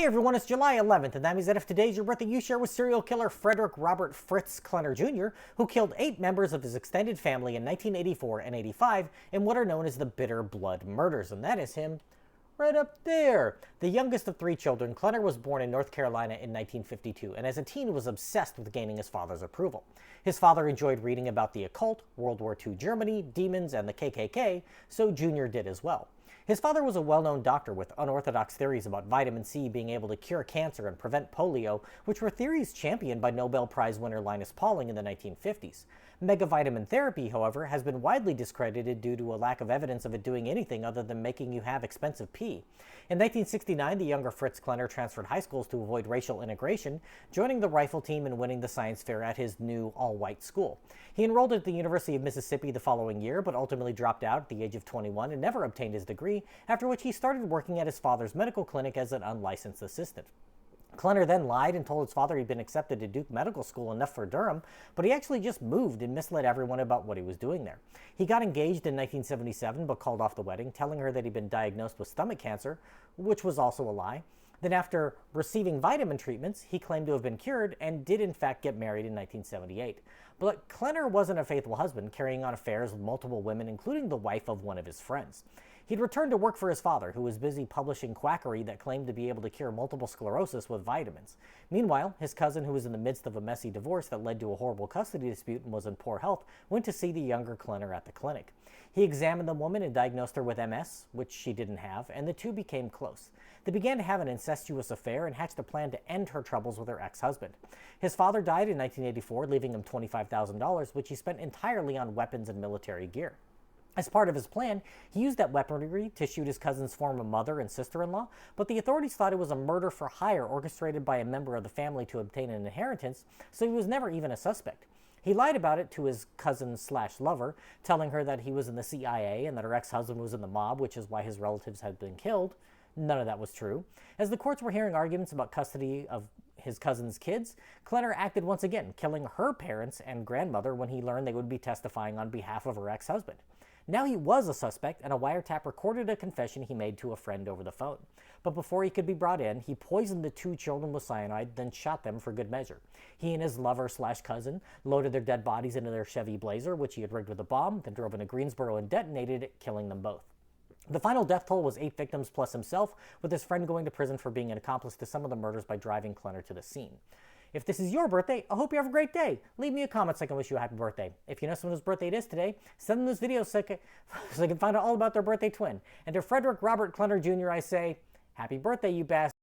Hey everyone, it's July 11th, and that means that if today's your birthday, you share with serial killer Frederick Robert Fritz Klenner Jr., who killed 8 members of his extended family in 1984 and 85 in what are known as the Bitter Blood Murders, and that is him right up there. The youngest of 3 children, Klenner was born in North Carolina in 1952, and as a teen was obsessed with gaining his father's approval. His father enjoyed reading about the occult, World War II Germany, demons, and the KKK, so Jr. did as well. His father was a well-known doctor with unorthodox theories about vitamin C being able to cure cancer and prevent polio, which were theories championed by Nobel Prize winner Linus Pauling in the 1950s. Megavitamin therapy, however, has been widely discredited due to a lack of evidence of it doing anything other than making you have expensive pee. In 1969, the younger Fritz Klenner transferred high schools to avoid racial integration, joining the rifle team and winning the science fair at his new all-white school. He enrolled at the University of Mississippi the following year, but ultimately dropped out at the age of 21 and never obtained his degree, after which he started working at his father's medical clinic as an unlicensed assistant. Klenner then lied and told his father he'd been accepted to Duke Medical School enough for Durham, but he actually just moved and misled everyone about what he was doing there. He got engaged in 1977 but called off the wedding, telling her that he'd been diagnosed with stomach cancer, which was also a lie. Then after receiving vitamin treatments, he claimed to have been cured and did in fact get married in 1978. But Klenner wasn't a faithful husband, carrying on affairs with multiple women, including the wife of one of his friends. He'd returned to work for his father, who was busy publishing quackery that claimed to be able to cure multiple sclerosis with vitamins. Meanwhile, his cousin, who was in the midst of a messy divorce that led to a horrible custody dispute and was in poor health, went to see the younger Klenner at the clinic. He examined the woman and diagnosed her with MS, which she didn't have, and the two became close. They began to have an incestuous affair and hatched a plan to end her troubles with her ex-husband. His father died in 1984, leaving him $25,000, which he spent entirely on weapons and military gear. As part of his plan, he used that weaponry to shoot his cousin's former mother and sister-in-law, but the authorities thought it was a murder for hire orchestrated by a member of the family to obtain an inheritance, so he was never even a suspect. He lied about it to his cousin/lover, telling her that he was in the CIA and that her ex-husband was in the mob, which is why his relatives had been killed. None of that was true. As the courts were hearing arguments about custody of his cousin's kids, Klenner acted once again, killing her parents and grandmother when he learned they would be testifying on behalf of her ex-husband. Now he was a suspect, and a wiretap recorded a confession he made to a friend over the phone. But before he could be brought in, he poisoned the 2 children with cyanide, then shot them for good measure. He and his lover/cousin loaded their dead bodies into their Chevy Blazer, which he had rigged with a bomb, then drove into Greensboro and detonated it, killing them both. The final death toll was 8 victims plus himself, with his friend going to prison for being an accomplice to some of the murders by driving Klenner to the scene. If this is your birthday, I hope you have a great day. Leave me a comment so I can wish you a happy birthday. If you know someone whose birthday it is today, send them this video so I can find out all about their birthday twin. And to Frederick Robert Klenner Jr., I say, happy birthday, you bastard.